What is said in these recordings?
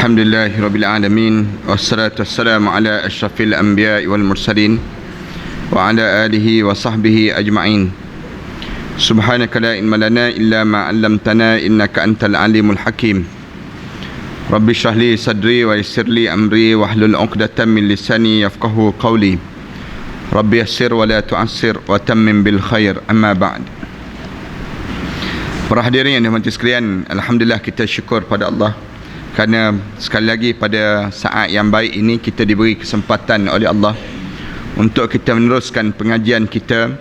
Alhamdulillahirabbil alamin wassalatu wassalamu ala asyrafil anbiya'i wal mursalin wa ala alihi wa sahbihi ajma'in. Subhanaka la ilma lana illa ma 'allamtana innaka antal alimul hakim. Rabbi shrah li sadri wa yassir li amri wahlul 'uqdatam min lisani yafqahu qawli. Rabbi yassir wa la tu'assir wa tammim bil khair. Amma ba'd. Para hadirin yang dirahmati sekalian, alhamdulillah kita syukur pada Allah kerana sekali lagi pada saat yang baik ini kita diberi kesempatan oleh Allah untuk kita meneruskan pengajian kita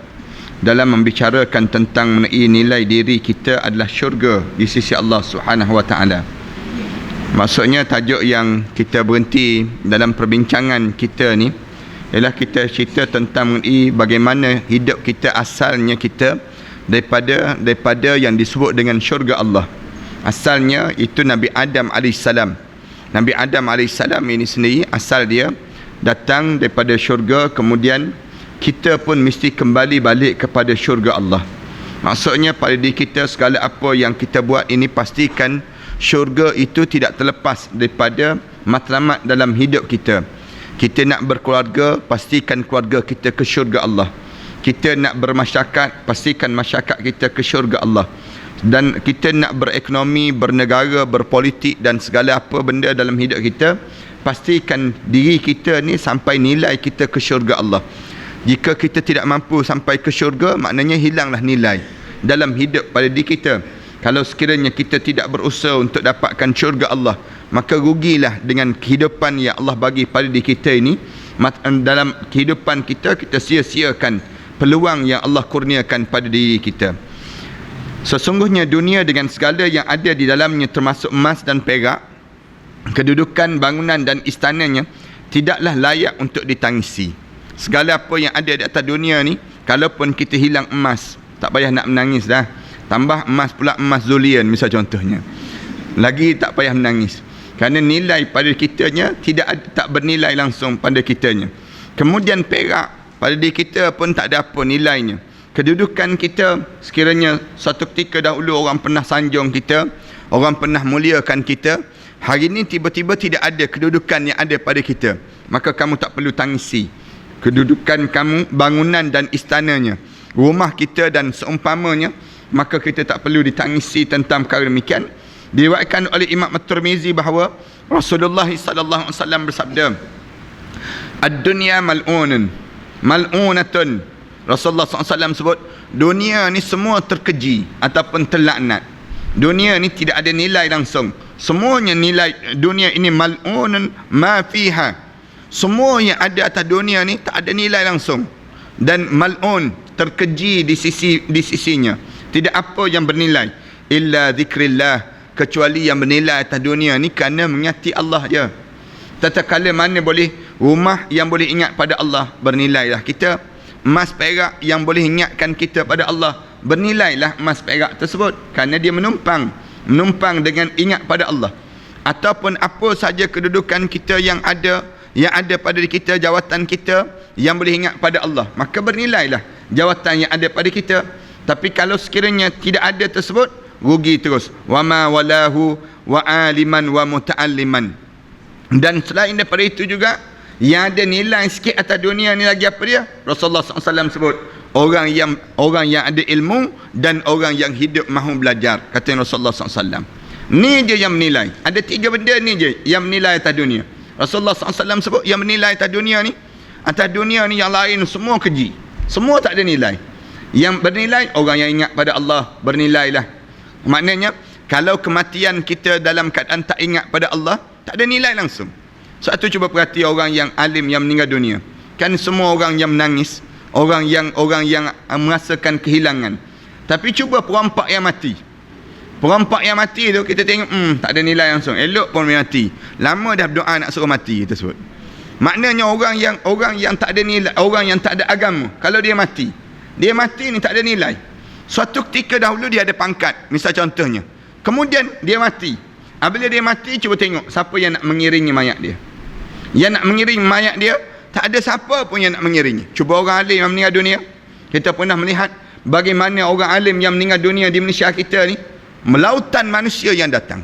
dalam membicarakan tentang mengenai nilai diri kita adalah syurga di sisi Allah Subhanahu wa taala. Maksudnya tajuk yang kita berhenti dalam perbincangan kita ni ialah kita cerita tentang mengenai bagaimana hidup kita asalnya kita daripada yang disebut dengan syurga Allah. Asalnya itu Nabi Adam AS. Nabi Adam AS ini sendiri asal dia datang daripada syurga, kemudian kita pun mesti kembali balik kepada syurga Allah. Maksudnya pada diri kita segala apa yang kita buat ini pastikan syurga itu tidak terlepas daripada matlamat dalam hidup kita. Kita nak berkeluarga, pastikan keluarga kita ke syurga Allah. Kita nak bermasyarakat, pastikan masyarakat kita ke syurga Allah. Dan kita nak berekonomi, bernegara, berpolitik dan segala apa benda dalam hidup kita, pastikan diri kita ni sampai nilai kita ke syurga Allah. Jika kita tidak mampu sampai ke syurga, maknanya hilanglah nilai dalam hidup pada diri kita. Kalau sekiranya kita tidak berusaha untuk dapatkan syurga Allah, maka rugilah dengan kehidupan yang Allah bagi pada diri kita ini. Dalam kehidupan kita, kita sia-siakan peluang yang Allah kurniakan pada diri kita. Sesungguhnya dunia dengan segala yang ada di dalamnya termasuk emas dan perak, kedudukan, bangunan dan istananya tidaklah layak untuk ditangisi. Segala apa yang ada di atas dunia ni, kalaupun kita hilang emas, tak payah nak menangis dah. Tambah emas pula, emas Zulian misal contohnya, lagi tak payah menangis. Kerana nilai pada kitanya tak bernilai langsung pada kitanya. Kemudian perak pada diri kita pun tak ada apa nilainya. Kedudukan kita, sekiranya satu ketika dahulu orang pernah sanjung kita, orang pernah muliakan kita, hari ini tiba-tiba tidak ada kedudukan yang ada pada kita, maka kamu tak perlu tangisi kedudukan kamu, bangunan dan istananya, rumah kita dan seumpamanya, maka kita tak perlu ditangisi tentang perkara demikian. Diriwayatkan oleh Imam At-Tirmizi bahawa Rasulullah sallallahu alaihi wasallam bersabda, "Ad-dunya mal'unatun." Rasulullah SAW sebut, dunia ni semua terkeji ataupun terlaknat. Dunia ni tidak ada nilai langsung. Semuanya nilai dunia ini mal'unun ma fiha. Semua yang ada atas dunia ni tak ada nilai langsung. Dan mal'un, terkeji di sisinya. Tidak apa yang bernilai. Illa zikrillah, kecuali yang bernilai atas dunia ni kerana mengingati Allah je. Tatkala mana boleh rumah yang boleh ingat pada Allah, bernilailah kita. Emas perak yang boleh ingatkan kita pada Allah, bernilailah emas perak tersebut, kerana dia menumpang dengan ingat pada Allah. Ataupun apa saja kedudukan kita yang ada pada diri kita, jawatan kita yang boleh ingat pada Allah, maka bernilailah jawatan yang ada pada kita. Tapi kalau sekiranya tidak ada tersebut, rugi terus. Wa ma walahu wa aliman wa muta'alliman. Dan selain daripada itu juga, yang ada nilai sikit atas dunia ni lagi apa dia? Rasulullah SAW sebut, orang yang ada ilmu dan orang yang hidup mahu belajar, kata Rasulullah SAW. Ni je yang menilai. Ada 3 benda ni je yang menilai atas dunia. Rasulullah SAW sebut yang menilai atas dunia ni yang lain semua keji, semua tak ada nilai. Yang bernilai orang yang ingat pada Allah, bernilailah. Maknanya kalau kematian kita dalam keadaan tak ingat pada Allah, tak ada nilai langsung. Satu, cuba perhati orang yang alim yang meninggal dunia. Kan semua orang yang menangis, orang yang merasakan kehilangan. Tapi cuba perampak yang mati. Perampak yang mati tu kita tengok tak ada nilai langsung. Elok pun mati. Lama dah berdoa nak suruh mati kita sebut. Maknanya orang yang tak ada nilai, orang yang tak ada agama, kalau dia mati ni tak ada nilai. Suatu ketika dahulu dia ada pangkat, misal contohnya. Kemudian dia mati. Apabila dia mati, cuba tengok siapa yang nak mengiringi mayat dia. Yang nak mengiring mayat dia, tak ada siapa pun yang nak mengiringi. Cuba orang alim yang meninggal dunia, kita pernah melihat bagaimana orang alim yang meninggal dunia di Malaysia kita ni, melautan manusia yang datang.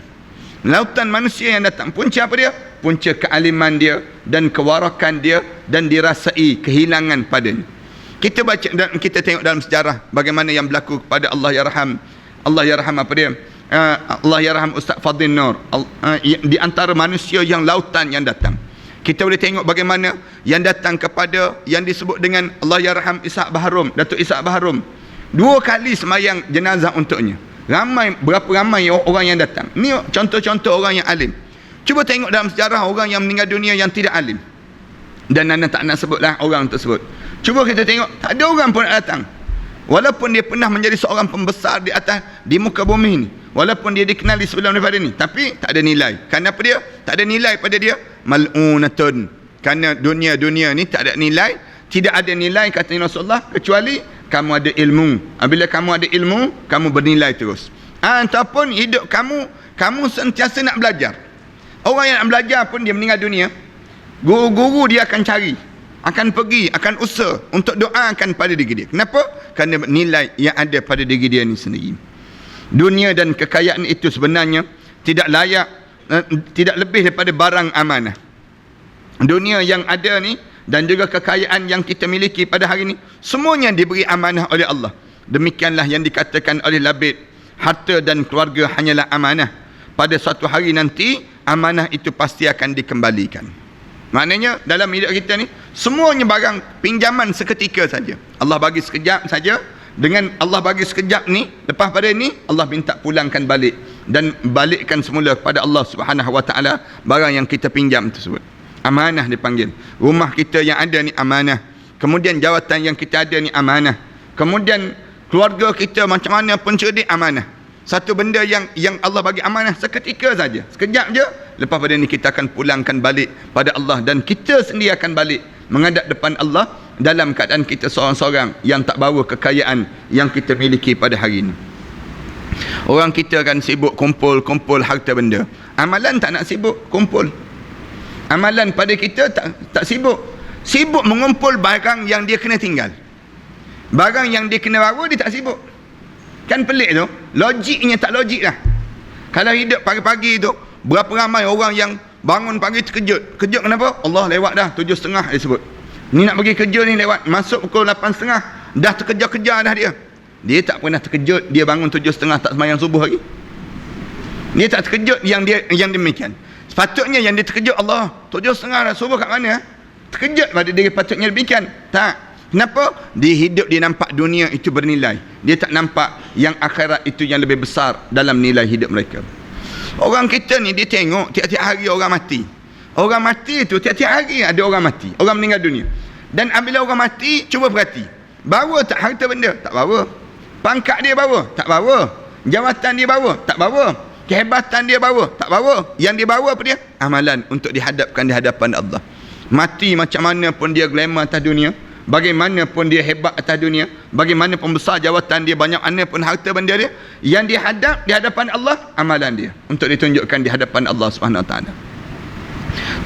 Lautan manusia yang datang. Punca apa dia? Punca kealiman dia dan kewarakan dia dan dirasai kehilangan padanya. Kita baca dan kita tengok dalam sejarah bagaimana yang berlaku kepada Allah yarham apa dia? Allah yarham Ustaz Fadil Nur. Di antara manusia yang lautan yang datang. Kita boleh tengok bagaimana yang datang kepada yang disebut dengan Allah yarham Ishaq Baharum, Datuk Ishaq Baharum. 2 kali semayang jenazah untuknya. Berapa ramai orang yang datang. Ni contoh-contoh orang yang alim. Cuba tengok dalam sejarah orang yang meninggal dunia yang tidak alim. Dan anda tak nak sebutlah orang tersebut. Cuba kita tengok, tak ada orang pun nak datang. Walaupun dia pernah menjadi seorang pembesar di muka bumi ni. Walaupun dia dikenali sebelum daripada ni. Tapi tak ada nilai. Kenapa dia? Tak ada nilai pada dia. Mal'unatun. Kerana dunia ni tak ada nilai. Tidak ada nilai kata Rasulullah kecuali kamu ada ilmu. Bila kamu ada ilmu, kamu bernilai terus. Ataupun hidup kamu sentiasa nak belajar. Orang yang nak belajar pun dia meninggal dunia. Guru-guru dia akan cari. Akan pergi, akan usaha untuk doakan pada diri dia. Kenapa? Kerana nilai yang ada pada diri dia ni sendiri. Dunia dan kekayaan itu sebenarnya tidak layak, tidak lebih daripada barang amanah. Dunia yang ada ni dan juga kekayaan yang kita miliki pada hari ini, semuanya diberi amanah oleh Allah. Demikianlah yang dikatakan oleh Labid, harta dan keluarga hanyalah amanah. Pada suatu hari nanti, amanah itu pasti akan dikembalikan. Maknanya dalam hidup kita ni, semuanya barang pinjaman seketika saja. Allah bagi sekejap saja. Dengan Allah bagi sekejap ni, lepas pada ni, Allah minta pulangkan balik. Dan balikkan semula kepada Allah Subhanahu Wa Taala barang yang kita pinjam tersebut. Amanah dipanggil. Rumah kita yang ada ni amanah. Kemudian jawatan yang kita ada ni amanah. Kemudian keluarga kita macam mana pun cerdik amanah. Satu benda yang Allah bagi amanah seketika saja. Sekejap je, lepas pada ni kita akan pulangkan balik pada Allah. Dan kita sendiri akan balik menghadap depan Allah dalam keadaan kita seorang-seorang yang tak bawa kekayaan yang kita miliki pada hari ini. Orang kita kan sibuk kumpul harta benda. Amalan tak nak sibuk kumpul. Amalan pada kita tak sibuk. Sibuk mengumpul barang yang dia kena tinggal. Barang yang dia kena bawa dia tak sibuk. Kan pelik tu. Logiknya tak logik lah. Kalau hidup pagi-pagi tu, berapa ramai orang yang bangun pagi terkejut. Kejut kenapa? Allah lewat dah 7.30 dia sebut. Ni nak pergi kerja ni lewat. Masuk pukul 8.30. Dah terkejar-kejar dah dia. Dia tak pernah terkejut. Dia bangun 7.30 tak sembahyang subuh lagi. Dia tak terkejut yang demikian. Sepatutnya yang dia terkejut, Allah 7.30 dah subuh kat mana? Terkejut pada diri patutnya demikian. Tak. Kenapa? Dia hidup, dia nampak dunia itu bernilai. Dia tak nampak yang akhirat itu yang lebih besar dalam nilai hidup mereka. Orang kita ni dia tengok tiap-tiap hari orang mati. Orang mati itu tiap-tiap hari ada orang mati. Orang meninggal dunia. Dan apabila orang mati, cuba perhati. Bawa tak harta benda? Tak bawa. Pangkat dia bawa? Tak bawa. Jawatan dia bawa? Tak bawa. Kehebatan dia bawa? Tak bawa. Yang dia bawa apa dia? Amalan untuk dihadapkan di hadapan Allah. Mati macam mana pun dia glamour atas dunia. Bagaimanapun dia hebat atas dunia, bagaimanapun besar jawatan dia, banyak mana pun harta benda dia, yang dia hadap di hadapan Allah, amalan dia untuk ditunjukkan di hadapan Allah Subhanahu Wa Taala.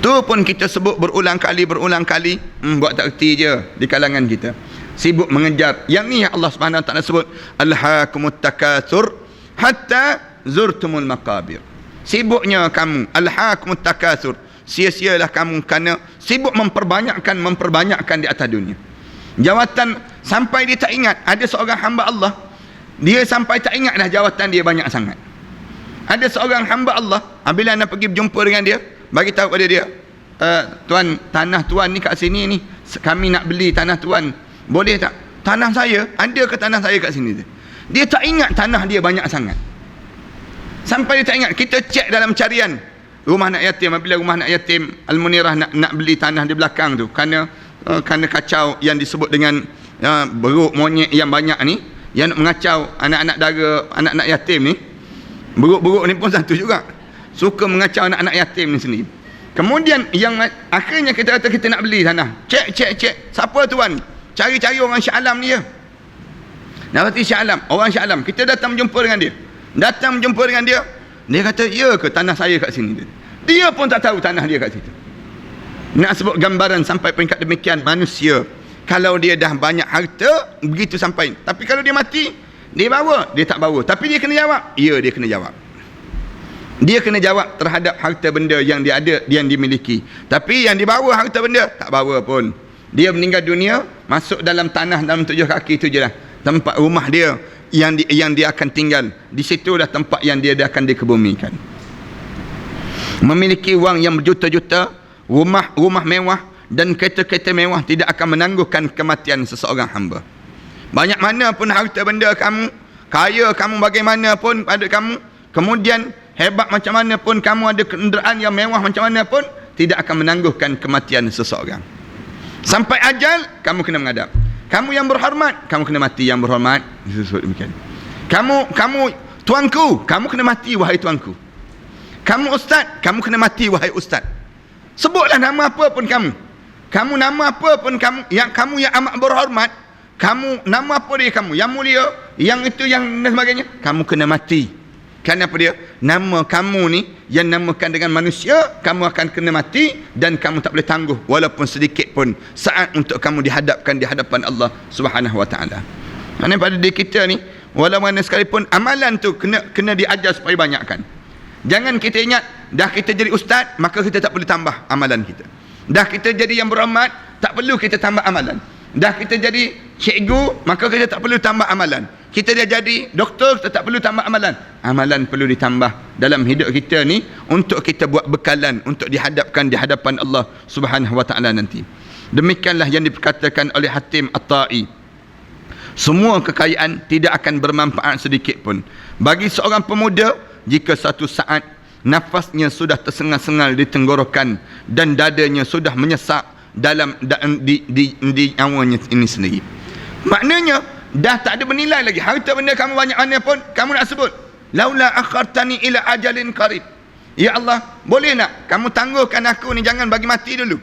Tu pun kita sebut berulang kali, buat tak erti je di kalangan kita. Sibuk mengejar. Yang ni Allah Subhanahu Wa Taala sebut, alhaakumut takatsur hatta zurtumul maqabir. Sibuknya kamu, alhaakumut takatsur. Sia-sialah kamu kerana sibuk memperbanyakkan di atas dunia. Jawatan sampai dia tak ingat. Ada seorang hamba Allah, dia sampai tak ingat dah jawatan dia banyak sangat. Ada seorang hamba Allah, bila anda pergi berjumpa dengan dia, bagi tahu pada dia, tuan, tanah tuan ni kat sini ni, kami nak beli tanah tuan, boleh tak? Tanah saya, ada ke tanah saya kat sini? Dia tak ingat tanah dia banyak sangat. Sampai dia tak ingat. Kita cek dalam carian rumah anak yatim, apabila rumah anak yatim Al-Munirah nak beli tanah di belakang tu, kerana kacau yang disebut dengan beruk monyet yang banyak ni, yang nak mengacau anak-anak dara, anak-anak yatim ni. Beruk-beruk ni pun satu juga, suka mengacau anak-anak yatim ni sendiri. Kemudian yang akhirnya kita kata kita nak beli tanah, cek siapa tuan, cari-cari orang Shah Alam ni je. Dapati Shah Alam, orang Shah Alam. Kita datang berjumpa dengan dia, dia kata, ya ke tanah saya kat sini? Dia pun tak tahu tanah dia kat situ. Nak sebut gambaran sampai peringkat demikian manusia. Kalau dia dah banyak harta, begitu sampai. Tapi kalau dia mati, dia bawa, dia tak bawa. Tapi dia kena jawab. Ya, dia kena jawab. Dia kena jawab terhadap harta benda yang dia ada, yang dimiliki. Tapi yang dibawa harta benda, tak bawa pun. Dia meninggal dunia, masuk dalam tanah dalam 7 kaki itu je lah. Tempat rumah dia yang dia akan tinggal. Di situlah tempat yang dia akan dikebumikan. Memiliki wang yang berjuta-juta, rumah mewah dan kereta-kereta mewah tidak akan menangguhkan kematian seseorang hamba. Banyak mana pun harta benda kamu, kaya kamu bagaimanapun pada kamu, kemudian hebat macam mana pun kamu, ada kenderaan yang mewah macam mana pun, tidak akan menangguhkan kematian seseorang. Sampai ajal, kamu kena menghadap. Kamu yang berhormat, kamu kena mati yang berhormat. Disebut demikian. Kamu tuanku, kamu kena mati wahai tuanku. Kamu ustaz, kamu kena mati wahai ustaz. Sebutlah nama apa pun kamu. Kamu nama apa pun kamu yang amat berhormat, kamu nama apa dia kamu, yang mulia, yang itu, yang dan sebagainya, kamu kena mati. Kerana apa dia? Nama kamu ni yang namakan dengan manusia, kamu akan kena mati dan kamu tak boleh tangguh walaupun sedikit pun saat untuk kamu dihadapkan di hadapan Allah Subhanahu wa taala. Kerana pada diri kita ni, walau mana sekalipun amalan tu kena diajar supaya banyakkan. Jangan kita ingat dah kita jadi ustaz maka kita tak boleh tambah amalan kita. Dah kita jadi yang berhormat, tak perlu kita tambah amalan. Dah kita jadi cikgu, maka kita tak perlu tambah amalan. Kita dah jadi doktor, kita tak perlu tambah amalan. Amalan perlu ditambah dalam hidup kita ni untuk kita buat bekalan untuk dihadapkan di hadapan Allah Subhanahu wa taala nanti. Demikianlah yang diperkatakan oleh Hatim At-Tai. Semua kekayaan tidak akan bermanfaat sedikit pun bagi seorang pemuda jika satu saat nafasnya sudah tersengal-sengal di tenggorokan dan dadanya sudah menyesak di nyawanya ini sendiri. Maknanya dah tak ada bernilai lagi. Harta benda kamu banyak mana pun kamu nak sebut, laula akhartani ila ajalin qarib. Ya Allah, boleh nak kamu tangguhkan aku ni, jangan bagi mati dulu.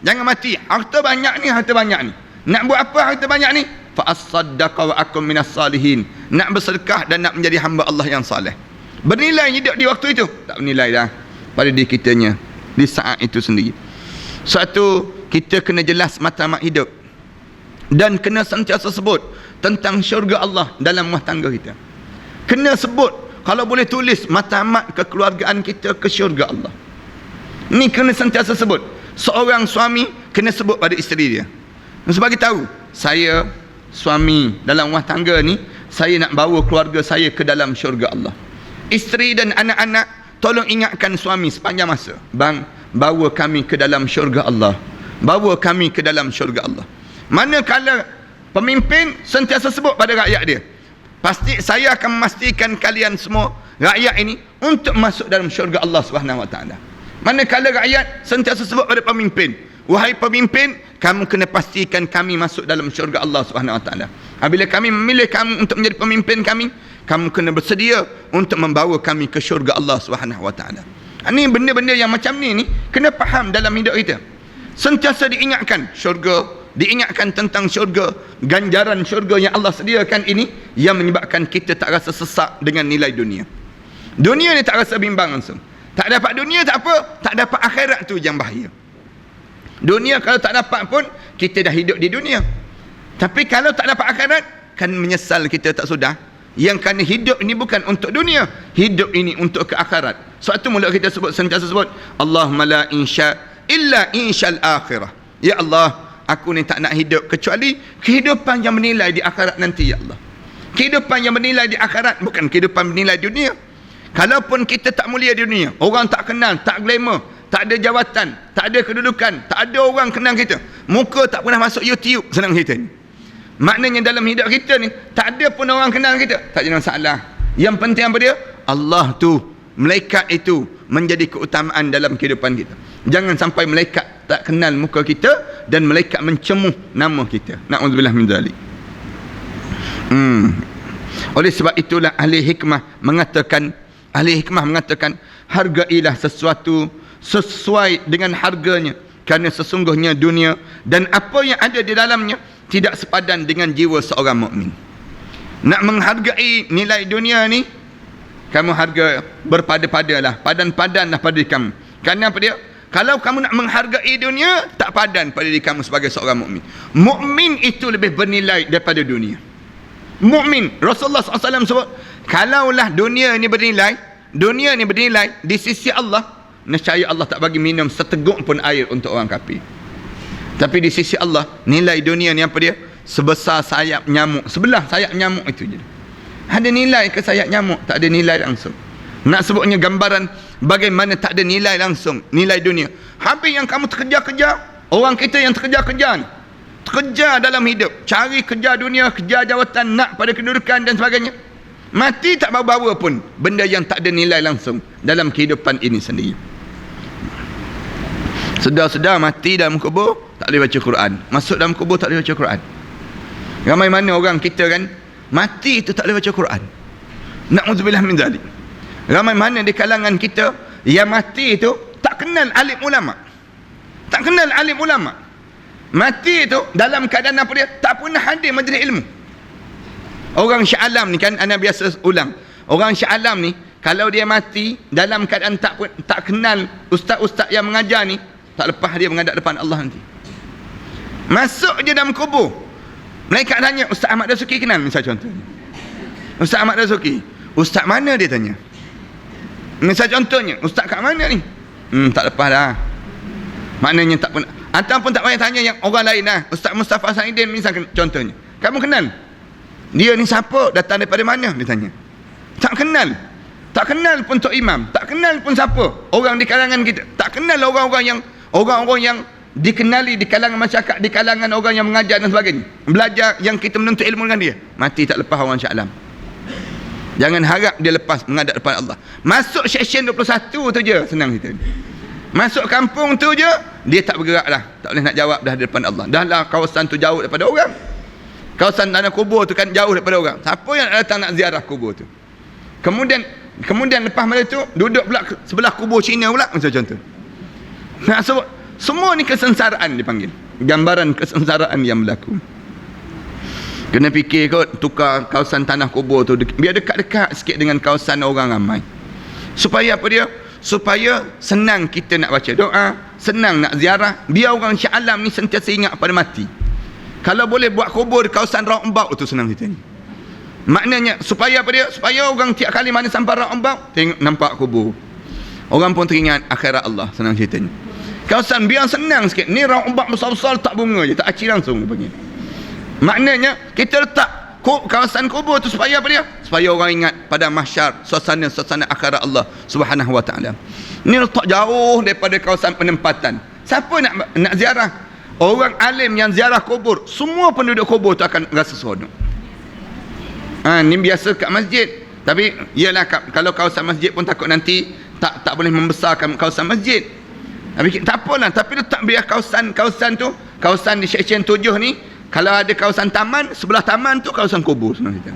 Jangan mati. Harta banyak ni. Nak buat apa harta banyak ni? Fa as-saddaqa wa akum minas salihin. Nak bersedekah dan nak menjadi hamba Allah yang saleh. Bernilai hidup di waktu itu? Tak bernilai dah pada diri kitanya di saat itu sendiri. Satu, kita kena jelas matlamat hidup dan kena sentiasa sebut tentang syurga Allah dalam rumah tangga kita. Kena sebut, kalau boleh tulis matlamat kekeluargaan kita ke syurga Allah. Ni kena sentiasa sebut. Seorang suami kena sebut pada isteri dia. Sebagai tahu, saya suami dalam rumah tangga ni, saya nak bawa keluarga saya ke dalam syurga Allah. Isteri dan anak-anak, tolong ingatkan suami sepanjang masa. Bang, bawa kami ke dalam syurga Allah. Bawa kami ke dalam syurga Allah. Manakala pemimpin sentiasa sebut pada rakyat dia, pasti saya akan memastikan kalian semua, rakyat ini, untuk masuk dalam syurga Allah Subhanahu wa taala. Manakala rakyat sentiasa sebut pada pemimpin, wahai pemimpin, kamu kena pastikan kami masuk dalam syurga Allah Subhanahu wa taala. Apabila kami memilih kamu untuk menjadi pemimpin kami, kamu kena bersedia untuk membawa kami ke syurga Allah Subhanahu wa taala. Ini benda-benda yang macam ni kena faham dalam hidup kita. Sentiasa diingatkan syurga, diingatkan tentang syurga, ganjaran syurga yang Allah sediakan ini, yang menyebabkan kita tak rasa sesak dengan nilai dunia. Dunia ni tak rasa bimbang langsung. Tak dapat dunia tak apa, tak dapat akhirat tu yang bahaya. Dunia kalau tak dapat pun, kita dah hidup di dunia. Tapi kalau tak dapat akhirat, kan menyesal kita tak sudah. Yang kerana hidup ini bukan untuk dunia, hidup ini untuk ke akhirat. Sebab tu mulut kita sentiasa sebut, Allahumma la insya illa insyal akhirah. Ya Allah, aku ni tak nak hidup kecuali kehidupan yang bernilai di akhirat nanti, ya Allah. Kehidupan yang bernilai di akhirat, bukan kehidupan bernilai di dunia. Kalaupun kita tak mulia di dunia, orang tak kenal, tak glamour, tak ada jawatan, tak ada kedudukan, tak ada orang kenal kita, muka tak pernah masuk YouTube, senang kita ni. Maknanya dalam hidup kita ni, tak ada pun orang kenal kita, tak ada masalah. Yang penting apa dia? Allah tu, malaikat itu menjadi keutamaan dalam kehidupan kita. Jangan sampai malaikat tak kenal muka kita dan malaikat mencemuh nama kita. Na'udzubillah min dzalik. Oleh sebab itulah ahli hikmah mengatakan, hargailah sesuatu sesuai dengan harganya, kerana sesungguhnya dunia dan apa yang ada di dalamnya tidak sepadan dengan jiwa seorang mukmin. Nak menghargai nilai dunia ni, kamu harga berpada-padalah, padan-padanlah pada diri kamu. Kerana apa dia? Kalau kamu nak menghargai dunia, tak padan pada diri kamu sebagai seorang mukmin. Mukmin itu lebih bernilai daripada dunia. Mukmin, Rasulullah SAW sebut, kalaulah dunia ni bernilai, dunia ni bernilai di sisi Allah, nescaya Allah tak bagi minum seteguk pun air untuk orang kafir. Tapi di sisi Allah, nilai dunia ni apa dia? Sebesar sayap nyamuk, sebelah sayap nyamuk itu je. Ada nilai ke sayap nyamuk? Tak ada nilai langsung. Nak sebutnya gambaran bagaimana tak ada nilai langsung, nilai dunia. Habis yang kamu terkejar-kejar, orang kita yang terkejar-kejar ni, terkejar dalam hidup, cari kejar dunia, kejar jawatan, nak pada kedudukan dan sebagainya. Mati tak bawa-bawa pun benda yang tak ada nilai langsung dalam kehidupan ini sendiri. Sedar-sedar mati dalam kubur tak boleh baca Quran, masuk dalam kubur tak boleh baca Quran. Ramai mana orang kita kan mati itu tak boleh baca Quran. Na'udzubillah min zalik. Ramai mana di kalangan kita yang mati itu tak kenal alim ulama. Tak kenal alim ulama. Mati itu dalam keadaan apa dia? Tak pernah hadir majlis ilmu. Orang Shah Alam ni kan, ana biasa ulang. Orang Shah Alam ni kalau dia mati dalam keadaan tak kenal ustaz-ustaz yang mengajar ni, tak lepas dia menghadap depan Allah nanti. Masuk je dalam kubur. Malaikat tanya, Ustaz Ahmad Dasuki kenal misal contohnya. Ustaz Ahmad Dasuki, ustaz mana dia tanya? Misal contohnya, ustaz kat mana ni? Tak lepas dah. Maknanya tak pernah. Ataupun tak payah tanya yang orang lain dah. Ustaz Mustafa Saidin misal contohnya. Kamu kenal? Dia ni siapa? Datang daripada mana? Dia tanya. Tak kenal. Tak kenal pun Tok Imam. Tak kenal pun siapa. Orang di kalangan kita. Tak kenal orang-orang yang dikenali di kalangan masyarakat, di kalangan orang yang mengajar dan sebagainya. Belajar yang kita menuntut ilmu dengan dia. Mati tak lepas orang Shah Alam. Jangan harap dia lepas menghadap depan Allah. Masuk Seksyen 21 tu je senang kita. Masuk kampung tu je dia tak bergerak dah. Tak boleh nak jawab dah di depan Allah. Dah lah kawasan tu jauh daripada orang. Kawasan tanah kubur tu kan jauh daripada orang. Siapa yang datang nak ziarah kubur tu? Kemudian lepas pada tu duduk pula sebelah kubur Cina pula macam contoh. Nak sebut semua ni kesengsaraan dipanggil. Gambaran kesengsaraan yang berlaku. Kena fikir kot, tukar kawasan tanah kubur tu biar dekat-dekat sikit dengan kawasan orang ramai. Supaya apa dia? Supaya senang kita nak baca doa, senang nak ziarah, biar orang Shah Alam ni sentiasa ingat pada mati. Kalau boleh buat kubur di kawasan Raubau tu senang kita ni. Maknanya supaya apa dia? Supaya orang tiap kali mana sampai Raubau tengok nampak kubur. Orang pun teringat akhirat Allah, senang ceritanya. Kawasan biar senang sikit. Ni Raubau besar-besar tak bunga je, tak aci langsung dia panggil. Maknanya kita letak kawasan kubur tu supaya apa dia? Supaya orang ingat pada mahsyar, suasana akhirat Allah Subhanahu wa taala. Ni letak jauh daripada kawasan penempatan. Siapa nak ziarah? Orang alim yang ziarah kubur, semua penduduk kubur tu akan rasa seronok. Ni biasa kat masjid. Tapi iyalah kalau kawasan masjid pun takut nanti tak boleh membesarkan kawasan masjid. Tapi tak apalah, tapi letak biar kawasan tu, kawasan di Seksyen 7 ni, kalau ada kawasan taman, sebelah taman tu kawasan kubur sebenarnya.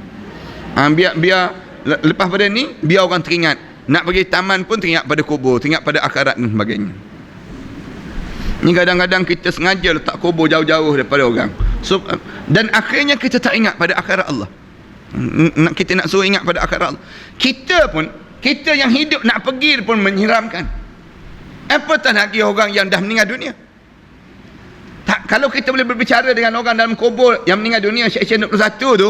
Biar lepas pada ni biar orang teringat. Nak pergi taman pun teringat pada kubur, teringat pada akhirat dan sebagainya. Ni kadang-kadang kita sengaja letak kubur jauh-jauh daripada orang. Dan akhirnya kita tak ingat pada akhirat Allah. Kita nak suruh ingat pada akhirat Allah. Kita yang hidup nak pergi pun menyeramkan. Apatah lagi orang yang dah meninggal dunia. Kalau kita boleh berbicara dengan orang dalam kubur yang meninggal dunia Seksyen 21 tu,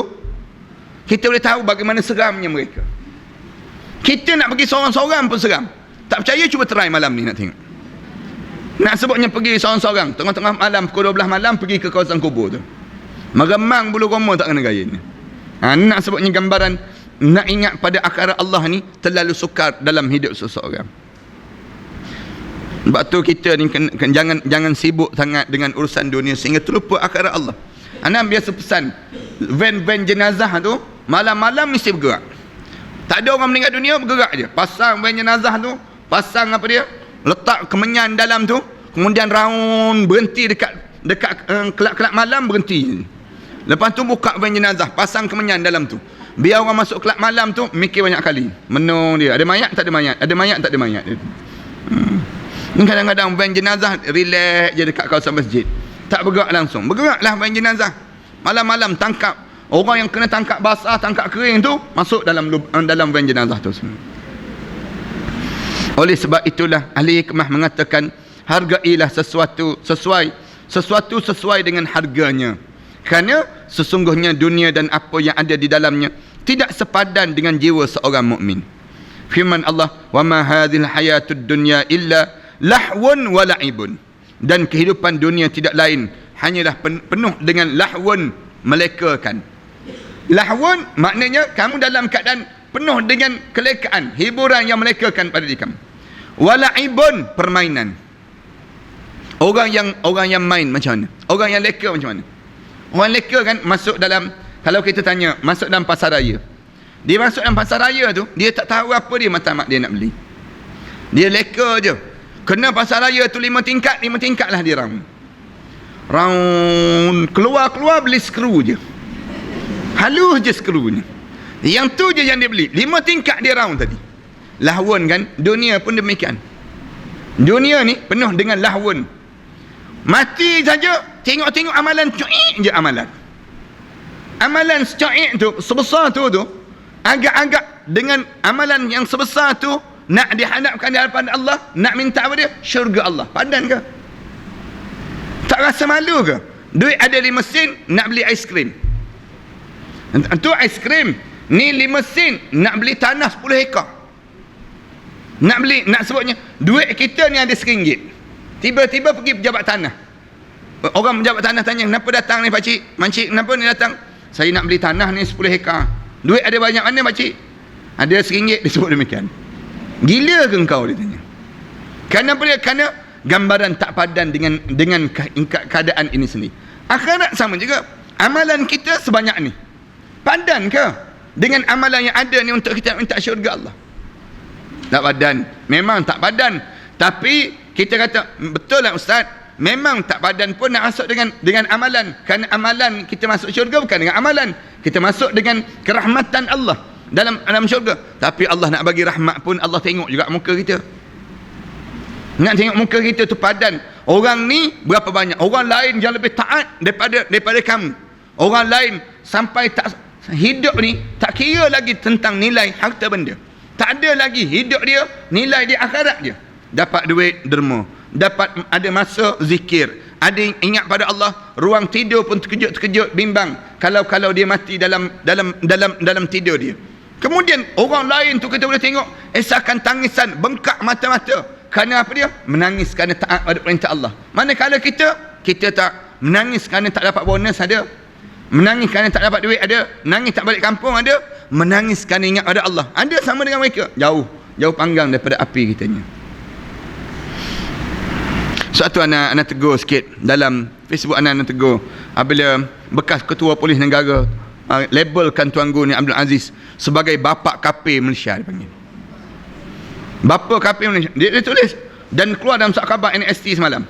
kita boleh tahu bagaimana seramnya mereka. Kita nak pergi seorang-seorang pun seram. Tak percaya cuba try malam ni nak tengok. Nak sebutnya pergi seorang-seorang tengah-tengah malam pukul 12 malam pergi ke kawasan kubur tu. Meremang bulu roma tak kena gaya ni. Nak sebutnya gambaran nak ingat pada akhirat Allah ni terlalu sukar dalam hidup seseorang. Sebab tu kita ni jangan sibuk sangat dengan urusan dunia sehingga terlupa akhirat Allah. Ana biasa pesan van jenazah tu malam-malam mesti bergerak. Tak ada orang meninggal dunia bergerak je. Pasang van jenazah tu, pasang apa dia? Letak kemenyan dalam tu, kemudian round berhenti dekat kelab-kelab malam berhenti. Lepas tu buka van jenazah, pasang kemenyan dalam tu. Biar orang masuk kelab malam tu mikir banyak kali. Menung dia, ada mayat tak ada mayat, ada mayat tak ada mayat. Ni kadang-kadang van jenazah relax je dekat kawasan masjid. Tak bergerak langsung. Bergeraklah van jenazah. Malam-malam tangkap orang yang kena tangkap basah, tangkap kering tu masuk dalam van jenazah tu semua. Oleh sebab itulah ahli hikmah mengatakan hargailah sesuatu sesuai dengan harganya. Kerana sesungguhnya dunia dan apa yang ada di dalamnya tidak sepadan dengan jiwa seorang mukmin. firman Allah, wa ma hadhil hayatud dunya illa lahwun wa la'ibun, dan kehidupan dunia tidak lain hanyalah penuh dengan lahwun, melekakan. Lahwun maknanya kamu dalam keadaan penuh dengan kelekaan, hiburan yang melekakan pada diri kamu. Wa la'ibun, permainan. Orang yang main macam mana? Orang yang leka macam mana? Orang leka kan masuk dalam, kalau kita tanya, masuk dalam pasar raya. Dia masuk dalam pasar raya tu, dia tak tahu apa dia matlamat dia nak beli. Dia leka je. Kena pasar raya tu 5 tingkat lah dia round. Keluar beli skru je. Halus je skrunya. Yang tu je yang dia beli. 5 tingkat dia round tadi. Lahwun kan? Dunia pun demikian. Dunia ni penuh dengan lahwun. Mati saja, tengok amalan cuik je amalan. Amalan cuik tu, sebesar tu, agak-agak dengan amalan yang sebesar tu, nak dihadapkan di hadapan Allah, nak minta apa dia? Syurga Allah. Padan ke? Tak rasa malu ke? Duit ada 5 sen, nak beli aiskrim. Itu aiskrim. Ni 5 sen, nak beli tanah 10 hektar. Nak sebutnya, duit kita ni ada RM1. Tiba-tiba pergi pejabat tanah. Orang pejabat tanah tanya, kenapa datang ni pakcik? Makcik, kenapa ni datang? Saya nak beli tanah ni 10 hektar. Duit ada banyak mana pakcik? Ada RM1, dia sebut demikian. Gila ke engkau, dia tanya. Kenapa dia? Kerana gambaran tak padan dengan keadaan ini sendiri. Akhirat sama juga. Amalan kita sebanyak ni, padan ke dengan amalan yang ada ni untuk kita minta syurga Allah? Tak padan. Memang tak padan. Tapi kita kata, betul lah ustaz, memang tak padan pun nak masuk dengan amalan. Kerana amalan kita masuk syurga bukan dengan amalan. Kita masuk dengan kerahmatan Allah dalam syurga. Tapi Allah nak bagi rahmat pun, Allah tengok juga muka kita. Nak tengok muka kita tu padan. Orang ni berapa banyak? Orang lain yang lebih taat daripada kamu. Orang lain sampai tak hidup ni tak kira lagi tentang nilai harta benda. Tak ada lagi hidup dia, nilai dia akhirat dia. Dapat duit derma, dapat ada masa zikir, ada ingat pada Allah, ruang tidur pun terkejut bimbang kalau dia mati dalam tidur dia. Kemudian orang lain tu kita boleh tengok esakan tangisan, bengkak mata-mata. Kerana apa dia? Menangis kerana taat pada perintah Allah. Manakala kita tak menangis kerana tak dapat bonus ada, menangis kerana tak dapat duit ada, menangis tak balik kampung ada, menangis kerana ingat pada Allah. Ada sama dengan mereka? Jauh panggang daripada api kitanya. Satu anak tegur sikit dalam Facebook, anak tegur apabila bekas ketua polis negara labelkan Tuan Guru ni Abdul Aziz sebagai bapa KP Malaysia, dia panggil bapa KP Malaysia. Dia tulis dan keluar dalam surat khabar NST semalam.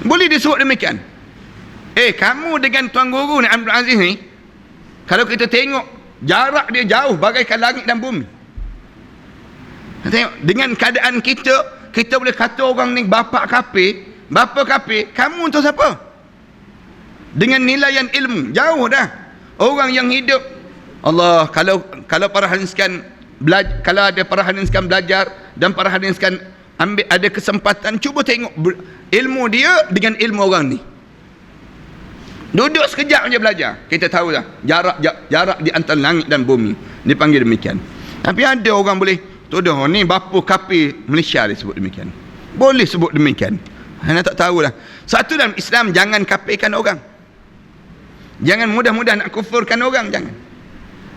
Boleh disebut demikian. Kamu dengan Tuan Guru ni Abdul Aziz ni, kalau kita tengok jarak dia jauh bagaikan langit dan bumi. Tengok dengan keadaan kita boleh kata orang ni bapa KP, kamu tu siapa? Dengan nilaian ilmu jauh dah. Orang yang hidup Allah, kalau para hadirin sekalian kalau ada para hadirin sekalian belajar dan para hadirin sekalian ambil ada kesempatan, cuba tengok ilmu dia dengan ilmu orang ni. Duduk sekejap je belajar, kita tahu dah jarak di antara langit dan bumi. Dipanggil demikian. Tapi ada orang boleh tuduh ni bapa KP Malaysia, dia sebut demikian. Boleh sebut demikian. Anda tak tahulah. Satu, dalam Islam jangan kapikan orang. Jangan mudah-mudah nak kufurkan orang, jangan.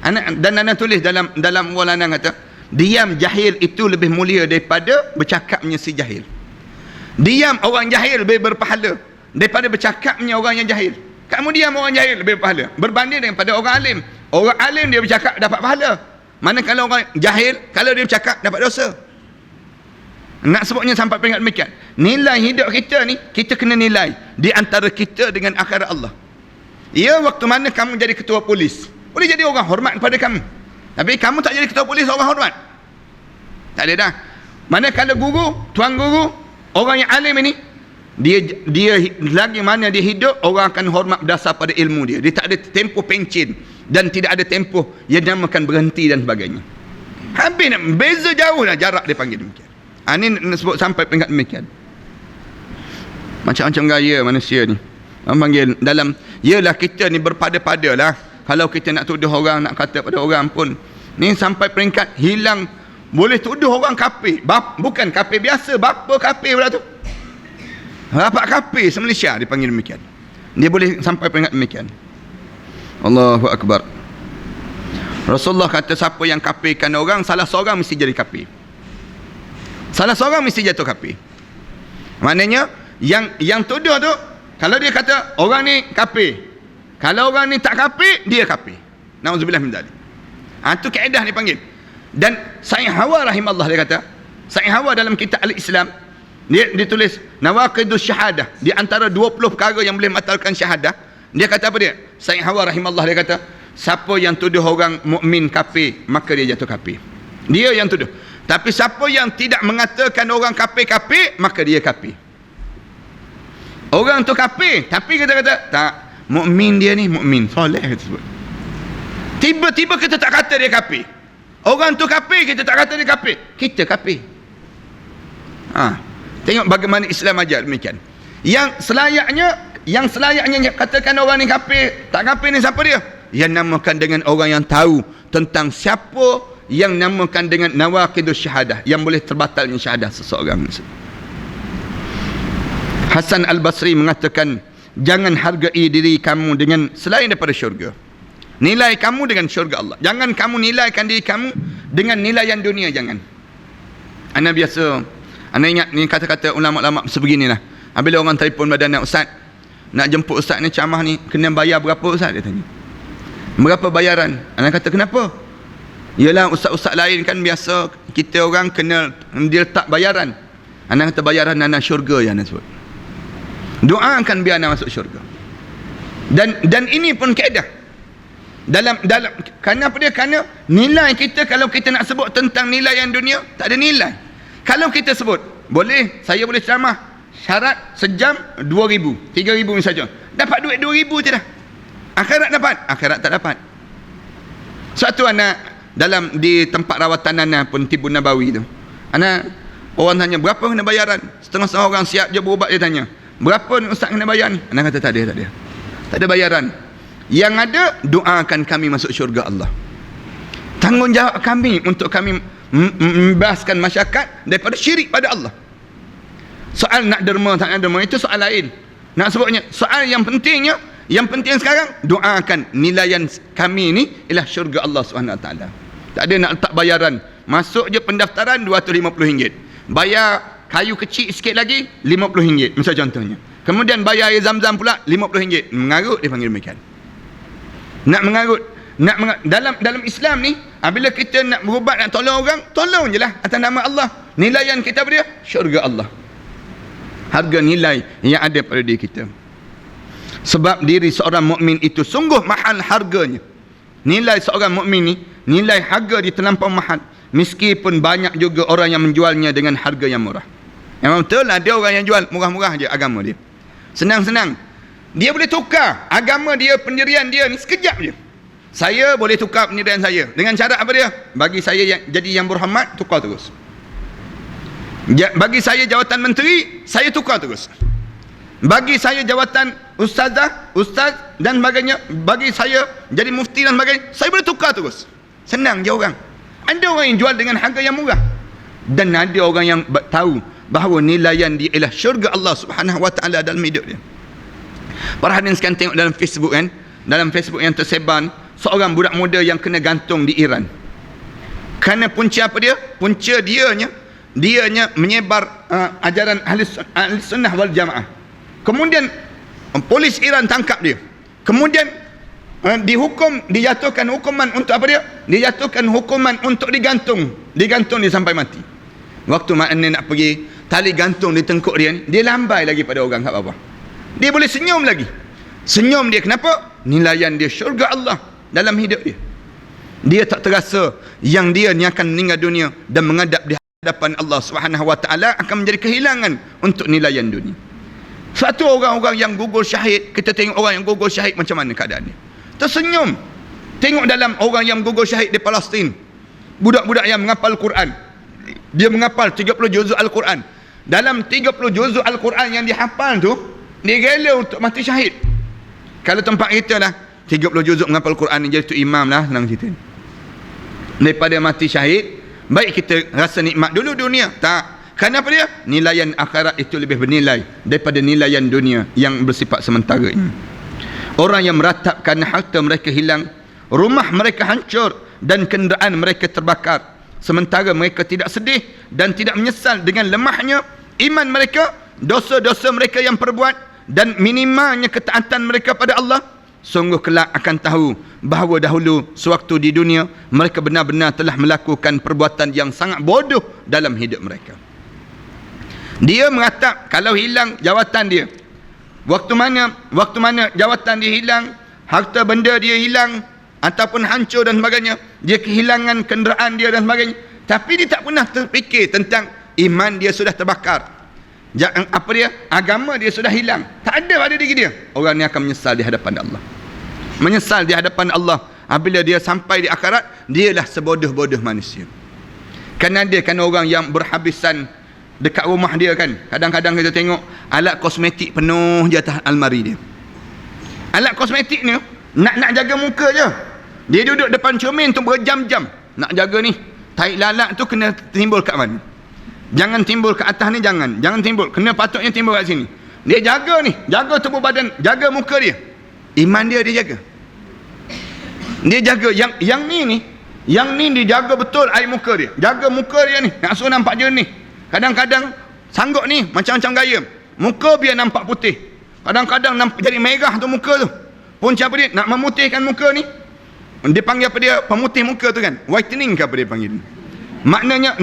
Anak tulis dalam Walanang kata, diam jahil itu lebih mulia daripada bercakapnya si jahil. Diam orang jahil lebih berpahala daripada bercakapnya orang yang jahil. Kamu diam orang jahil lebih berpahala berbanding daripada orang alim. Orang alim dia bercakap dapat pahala, manakala orang jahil kalau dia bercakap dapat dosa. Nak sebutnya sampai peringkat demikian. Nilai hidup kita ni, kita kena nilai di antara kita dengan akhirat Allah. Ya, waktu mana kamu jadi ketua polis, boleh jadi orang hormat kepada kamu. Tapi kamu tak jadi ketua polis, orang hormat tak ada dah. Manakala guru, tuan guru, orang yang alim ini, dia lagi mana dia hidup, orang akan hormat berdasar pada ilmu dia. Dia tak ada tempoh pencin dan tidak ada tempoh yang namakan berhenti dan sebagainya. Habis nak beza jauh lah jarak, dia panggil demikian. Ini nak sebut sampai peringkat demikian. Macam-macam gaya manusia ni. Orang panggil dalam, yalah kita ni berpada-pada lah. Kalau kita nak tuduh orang, nak kata pada orang pun, ni sampai peringkat hilang boleh tuduh orang kafir. Bukan kafir biasa, bapa kafir pula tu. Bapak kafir se-Malaysia dipanggil demikian. Dia boleh sampai peringkat demikian. Allahu Akbar. Rasulullah kata siapa yang kafirkan orang, salah seorang mesti jadi kafir. Salah seorang mesti jatuh kafir. Maknanya yang tuduh tu, kalau dia kata orang ni kafir, kalau orang ni tak kafir, dia kafir. Nauzubillah min dzalik. Itu kaedah dipanggil. Dan Sayyid Hawa rahimahullah dia kata, Sayyid Hawa dalam kitab Al-Islam, dia ditulis nawaqidus syahadah, di antara 20 perkara yang boleh membatalkan syahadah. Dia kata apa dia? Sayyid Hawa rahimahullah dia kata, siapa yang tuduh orang mukmin kafir, maka dia jatuh kafir. Dia yang tuduh. Tapi siapa yang tidak mengatakan orang kafir, maka dia kafir. Orang tu kafir, tapi kita kata tak, mukmin dia ni mukmin soleh kita sebut. Tiba-tiba kita tak kata dia kafir. Orang tu kafir, kita tak kata dia kafir, kita kafir. Tengok bagaimana Islam ajar demikian. Yang selayaknya katakan orang ni kafir, tak kafir ni siapa dia? Yang namakan dengan orang yang tahu tentang siapa yang namakan dengan nawaqidus syahadah, yang boleh terbatalnya syahadah seseorang. Hasan Al-Basri mengatakan, jangan hargai diri kamu dengan selain daripada syurga. Nilai kamu dengan syurga Allah. Jangan kamu nilaikan diri kamu dengan nilaian dunia, jangan. Ana ingat ni kata-kata ulama-ulama sebeginilah. Bila orang telefon badan ustaz, nak jemput ustaz ni ceramah ni, kena bayar berapa ustaz? Dia tanya. Berapa bayaran? Ana kata kenapa? Yalah ustaz-ustaz lain kan biasa kita orang kena dia letak bayaran. Ana kata bayaran ana syurga yang ana sebut. Doakan biar ana masuk syurga. Dan ini pun kaedah. Dalam kerana apa dia? Kerana nilai kita, kalau kita nak sebut tentang nilai yang dunia, tak ada nilai. Kalau kita sebut, saya boleh ceramah, syarat sejam 2,000, 3,000 saja. Dapat duit 2,000 je dah. Akhirat dapat? Akhirat tak dapat. Suatu anak di tempat rawatan anak pun Tibun Nabawi tu. Anak orang tanya, berapa kena bayaran? Setengah-setengah orang siap je berubat, dia tanya, berapa ni ustaz kena bayar ni? Anak kata tak ada. Tak ada bayaran. Yang ada, doakan kami masuk syurga Allah. Tanggungjawab kami untuk kami membebaskan masyarakat daripada syirik pada Allah. Soal nak derma tak nak derma itu soal lain. Nak sebutnya, soal yang penting sekarang, doakan nilaian kami ni ialah syurga Allah SWT. Tak ada nak letak bayaran. Masuk je pendaftaran RM250. Bayar kayu kecil sikit lagi RM50, misal contohnya. Kemudian bayar air zam-zam pula RM50. Mengarut dia panggil demikian. Nak mengarut, dalam Islam ni, bila kita nak berubat, nak tolong orang, tolong je lah atas nama Allah. Nilaian kita apa dia? Syurga Allah. Harga nilai yang ada pada diri kita. Sebab diri seorang mukmin itu sungguh mahal harganya. Nilai seorang mukmin ni, nilai harga dia terlampau mahal. Meskipun banyak juga orang yang menjualnya dengan harga yang murah. Memang betul ada orang yang jual murah-murah je agama dia. Senang-senang. Dia boleh tukar agama dia, pendirian dia ni sekejap je. Saya boleh tukar pendirian saya dengan cara apa dia? Bagi saya jadi yang berhormat, tukar terus. Bagi saya jawatan menteri, saya tukar terus. Bagi saya jawatan ustaz dan sebagainya, bagi saya jadi mufti dan sebagainya, saya boleh tukar terus. Senang je orang. Ada orang yang jual dengan harga yang murah, dan ada orang yang tahu bahawa nilaian dia ialah syurga Allah Subhanahu Wa Taala dalam hidup dia. Para hadirin sekalian, tengok dalam Facebook kan, dalam Facebook yang tersebar, seorang budak muda yang kena gantung di Iran. Kerana punca apa dia? Punca dianya menyebar ajaran ahli sunnah wal jamaah. Kemudian polis Iran tangkap dia. Kemudian dijatuhkan hukuman untuk apa dia? Dijatuhkan hukuman untuk digantung dia sampai mati. Waktu makna nak pergi, tali gantung di tengkuk dia ni, dia lambai lagi pada orang kat bawah. Dia boleh senyum lagi. Senyum dia kenapa? Nilaian dia syurga Allah dalam hidup dia. Dia tak terasa yang dia ni akan meninggal dunia dan menghadap di hadapan Allah Subhanahu Wa Taala akan menjadi kehilangan untuk nilaian dunia. Satu orang-orang yang gugur syahid, kita tengok orang yang gugur syahid macam mana keadaan dia. Tersenyum. Tengok dalam orang yang gugur syahid di Palestin. Budak-budak yang menghafal Quran. Dia menghafal 30 juzuk Al-Quran. Dalam 30 juzuk Al-Quran yang dihafal tu, dia rela untuk mati syahid. Kalau tempat kita lah 30 juzuk menghafal Quran ni, jadi tu imam lah, senang cerita. Daripada mati syahid, Baik kita rasa nikmat dulu dunia. Tak. Kenapa dia? Nilaian akhirat itu lebih bernilai daripada nilaian dunia yang bersifat sementara ini. Orang yang meratapkan harta mereka hilang, rumah mereka hancur dan kenderaan mereka terbakar, sementara mereka tidak sedih dan tidak menyesal dengan lemahnya iman mereka, dosa-dosa mereka yang perbuat dan minimanya ketaatan mereka pada Allah. Sungguh kelak akan tahu bahawa dahulu sewaktu di dunia mereka benar-benar telah melakukan perbuatan yang sangat bodoh dalam hidup mereka. Dia meratap kalau hilang jawatan dia, waktu mana jawatan dia hilang, harta benda dia hilang ataupun hancur dan sebagainya, dia kehilangan kenderaan dia dan sebagainya, tapi dia tak pernah terfikir tentang iman dia sudah terbakar, agama dia sudah hilang, tak ada pada diri dia. Orang ni akan menyesal di hadapan Allah. Menyesal di hadapan Allah apabila dia sampai di akhirat. Dialah sebodoh-bodoh manusia. Kan orang yang berhabisan dekat rumah dia kan. Kadang-kadang kita tengok alat kosmetik penuh di atas almari dia. Alat kosmetik ni nak jaga muka je. Dia duduk depan cermin tu berjam-jam nak jaga ni. Tai lalat tu kena timbul kat mana? Jangan timbul kat atas ni, jangan timbul. Kena patutnya timbul kat sini. Dia jaga ni, jaga tubuh badan, jaga muka dia. Iman dia jaga. Dia jaga yang ni dia jaga betul air muka dia. Jaga muka dia ni, nak suruh nampak jernih. Kadang-kadang sanggup ni macam-macam gaya. Muka biar nampak putih. Kadang-kadang nampak jadi merah tu muka tu. Punca apa dia? Nak memutihkan muka ni. Dia panggil apa dia? Pemutih muka tu kan. Whitening ke apa dia panggil? Maknanya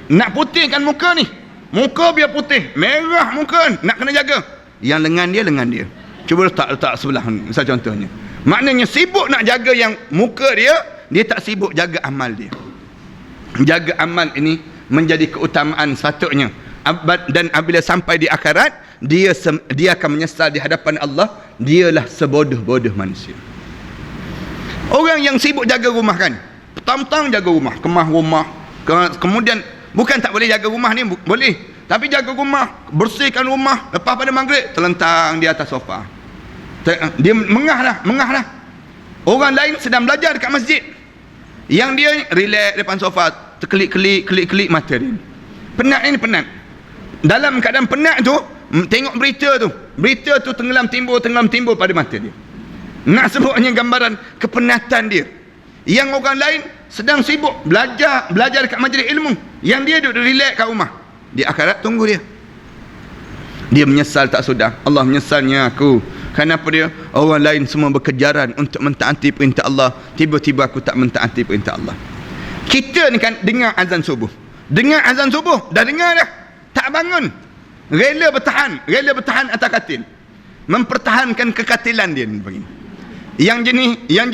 nak putihkan muka ni. Muka biar putih, merah muka nak kena jaga. Yang lengan dia. Cuba letak sebelah misal contohnya. Maknanya sibuk nak jaga yang muka dia tak sibuk jaga amal dia. Jaga amal ini menjadi keutamaan sepatutnya. Dan apabila sampai di akhirat, dia akan menyesal di hadapan Allah. Dialah sebodoh-bodoh manusia. Orang yang sibuk jaga rumah kan, petang-petang jaga rumah, kemah rumah, kemudian bukan tak boleh jaga rumah ni, boleh, tapi jaga rumah, bersihkan rumah, lepas pada maghrib terlentang di atas sofa, dia mengah lah. Orang lain sedang belajar dekat masjid, yang dia relax depan sofa, terkelik-kelik mata dia. Penat. Dalam keadaan penat tu, tengok berita tu tenggelam timbul pada mata dia. Nak sebutnya gambaran kepenatan dia. Yang orang lain sedang sibuk belajar dekat majlis ilmu, yang dia duduk relax kat rumah. Di akhirat tunggu dia. Dia menyesal tak sudah. Allah menyesalnya aku. Kenapa dia? Orang lain semua berkejaran untuk mentaati perintah Allah, tiba-tiba aku tak mentaati perintah Allah. Kita ni kan dengar azan subuh, dah dengar dah, tak bangun, rela bertahan atas katil, mempertahankan kekatilan dia ni begini. Yang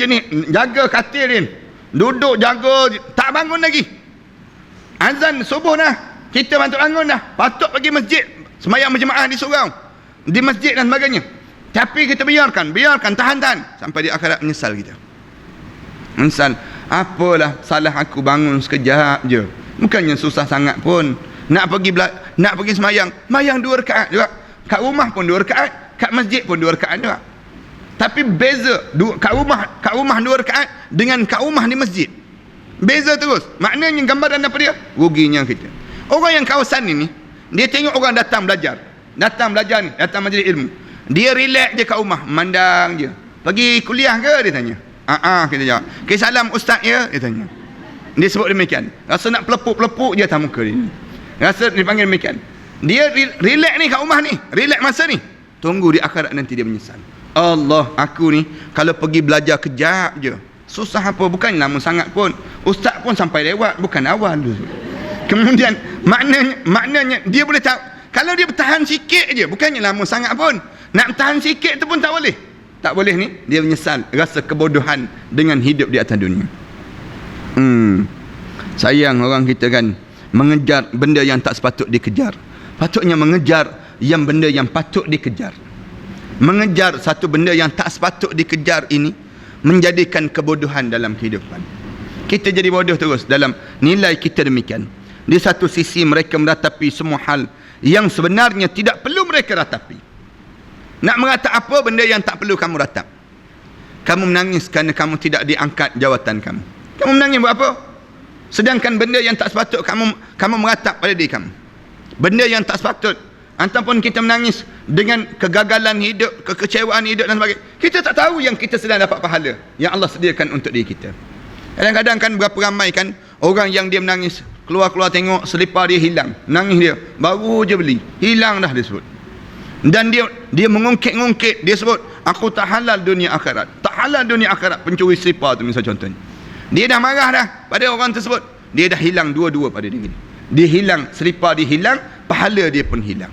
jenis jaga katil dia, duduk jaga, tak bangun lagi. Azan subuh dah, kita bangun dah, patut pergi masjid sembahyang berjemaah di surau, di masjid dan sebagainya, tapi kita biarkan tahan sampai di akhirat menyesal kita. Menyesal, apalah salah aku bangun sekejap je, bukannya susah sangat pun. Nak pergi sembahyang 2 rakaat juga, kat rumah pun 2 rakaat, kat masjid pun 2 rakaat juga. Tapi beza kat rumah 2 rakaat dengan kat rumah di masjid, beza terus. Maknanya gambaran apa dia? Ruginya kita. Orang yang kawasan ini, dia tengok orang datang belajar ni, datang majlis ilmu, dia relax je kat rumah, mandang je. Pergi kuliah ke? Dia tanya. Kita jawab. Okay, salam ustaz ya? Dia tanya. Dia sebut demikian. Rasa nak pelepuk je atas muka dia. Rasa dipanggil demikian. Dia relax ni kat rumah ni, relax masa ni. Tunggu di akhirat nanti dia menyesal. Allah, aku ni kalau pergi belajar kejap je, susah apa, bukan lama sangat pun. Ustaz pun sampai lewat, bukan awal dulu. Kemudian maknanya dia boleh tahu, kalau dia bertahan sikit je, bukannya lama sangat pun. Nak bertahan sikit tu pun tak boleh ni, dia menyesal, rasa kebodohan dengan hidup di atas dunia. Sayang orang kita kan, mengejar benda yang tak sepatut dikejar. Patutnya mengejar yang benda yang patut dikejar. Mengejar satu benda yang tak sepatut dikejar ini menjadikan kebodohan dalam kehidupan. Kita jadi bodoh terus dalam nilai kita demikian. Di satu sisi mereka meratapi semua hal yang sebenarnya tidak perlu mereka ratapi. Nak meratap apa benda yang tak perlu kamu ratap? Kamu menangis kerana kamu tidak diangkat jawatan kamu. Kamu menangis buat apa? Sedangkan benda yang tak sepatut kamu meratap pada diri kamu. Benda yang tak sepatut. Ataupun kita menangis dengan kegagalan hidup, kekecewaan hidup dan sebagainya. Kita tak tahu yang kita sedang dapat pahala yang Allah sediakan untuk diri kita. Kadang-kadang kan berapa ramai kan orang yang dia menangis, keluar-keluar tengok selipar dia hilang, nangis dia, baru je beli, hilang dah dia sebut. Dan dia mengungkit-ungkit, dia sebut, aku tak halal dunia akhirat. Tak halal dunia akhirat, pencuri selipar tu misal contohnya. Dia dah marah dah pada orang tersebut, dia dah hilang dua-dua pada diri dia hilang, selipar dia hilang, pahala dia pun hilang.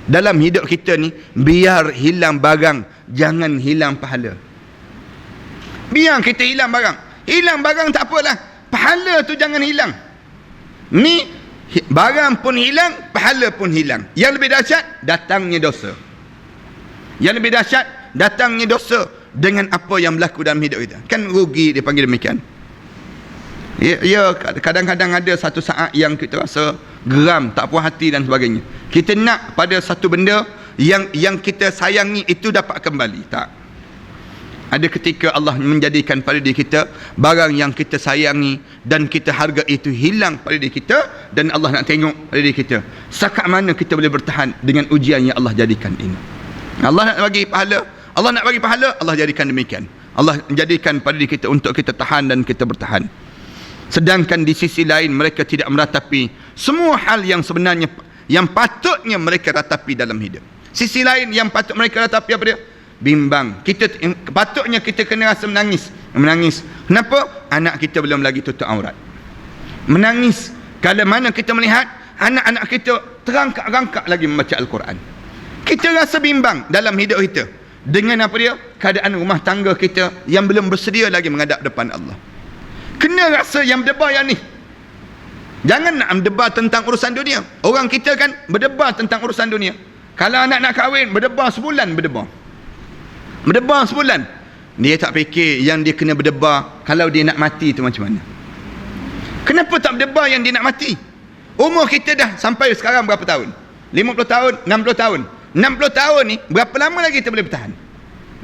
Dalam hidup kita ni, biar hilang barang, jangan hilang pahala. Biar kita hilang barang tak apalah, pahala tu jangan hilang. Ni barang pun hilang, pahala pun hilang. Yang lebih dahsyat, datangnya dosa. Yang lebih dahsyat, datangnya dosa dengan apa yang berlaku dalam hidup kita. Kan rugi dia panggil demikian. Ya, kadang-kadang ada satu saat yang kita rasa geram, tak puas hati dan sebagainya. Kita nak pada satu benda yang kita sayangi itu dapat kembali. Tak. Ada ketika Allah menjadikan pada diri kita barang yang kita sayangi dan kita harga itu hilang pada diri kita, dan Allah nak tengok pada diri kita setakat mana kita boleh bertahan dengan ujian yang Allah jadikan ini. Allah nak bagi pahala, Allah jadikan demikian. Allah jadikan pada diri kita untuk kita tahan dan kita bertahan. Sedangkan di sisi lain mereka tidak meratapi semua hal yang sebenarnya yang patutnya mereka ratapi dalam hidup. Sisi lain yang patut mereka ratapi apa dia? Bimbang. Patutnya kita kena rasa menangis. Kenapa? Anak kita belum lagi tutup aurat. Menangis kalau mana kita melihat anak-anak kita terangkak-rangkak lagi membaca Al-Quran. Kita rasa bimbang dalam hidup kita dengan apa dia? Keadaan rumah tangga kita yang belum bersedia lagi menghadap depan Allah. Kena rasa yang berdebar yang ni. Jangan nak berdebar tentang urusan dunia. Orang kita kan berdebar tentang urusan dunia. Kalau anak nak kahwin, berdebar sebulan. Dia tak fikir yang dia kena berdebar kalau dia nak mati tu macam mana. Kenapa tak berdebar yang dia nak mati? Umur kita dah sampai sekarang berapa tahun? 50 tahun, 60 tahun. 60 tahun ni, berapa lama lagi kita boleh bertahan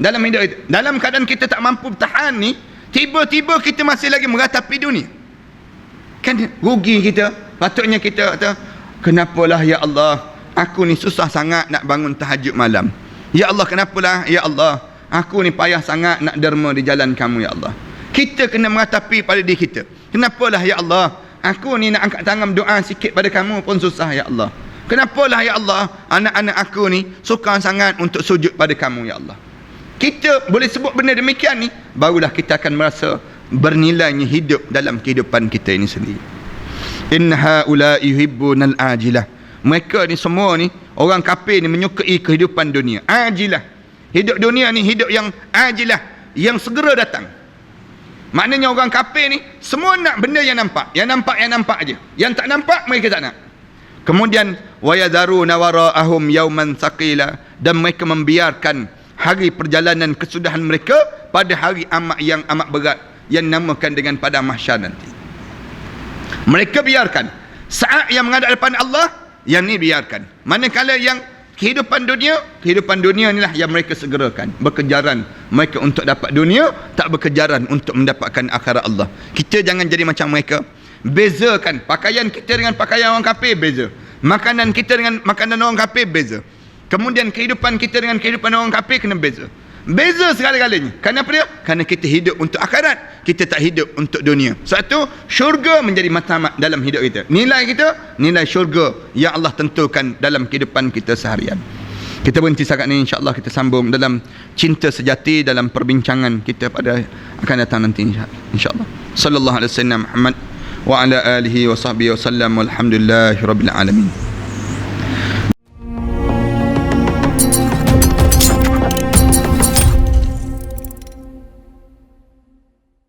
dalam hidup itu? Dalam keadaan kita tak mampu bertahan ni, tiba-tiba kita masih lagi meratapi dunia. Kan rugi kita. Patutnya kita kata, kenapalah ya Allah, aku ni susah sangat nak bangun tahajud malam. Ya Allah, kenapalah ya Allah, aku ni payah sangat nak derma di jalan kamu ya Allah. Kita kena meratapi pada diri kita. Kenapalah ya Allah, aku ni nak angkat tangan doa sikit pada kamu pun susah ya Allah. Kenapalah ya Allah, anak-anak aku ni suka sangat untuk sujud pada kamu ya Allah. Kita boleh sebut benda demikian ni, barulah kita akan merasa bernilainya hidup dalam kehidupan kita ini sendiri. Inna haula yuhibbunal ajilah. Mereka ni semua ni, orang kafir ni menyukai kehidupan dunia ajilah. Hidup dunia ni hidup yang ajilah, yang segera datang. Maknanya orang kafir ni semua nak benda yang nampak aja. Yang tak nampak mereka tak nak. Kemudian wayadharuna wara'ahum yawman thaqila, dan mereka membiarkan hari perjalanan kesudahan mereka pada hari yang amat berat yang namakan dengan pada mahsyar nanti. Mereka biarkan saat yang menghadap depan Allah, yang ni biarkan. Manakala yang kehidupan dunia inilah yang mereka segerakan, berkejaran mereka untuk dapat dunia, tak berkejaran untuk mendapatkan akhirat Allah. Kita jangan jadi macam mereka. Bezakan pakaian kita dengan pakaian orang kafir, beza. Makanan kita dengan makanan orang kafir, beza. Kemudian kehidupan kita dengan kehidupan orang kafir kena beza. Beza segala-galanya. Kenapa dia? Kerana kita hidup untuk akhirat, kita tak hidup untuk dunia. Satu, syurga menjadi matlamat dalam hidup kita. Nilai kita, nilai syurga yang Allah tentukan dalam kehidupan kita seharian. Kita berhenti setakat ni, insya-Allah kita sambung dalam cinta sejati dalam perbincangan kita pada akan datang nanti insya-Allah. Sallallahu alaihi wasallam Muhammad wa ala alihi wa sahbihi wasallam walhamdulillahirabbil alamin.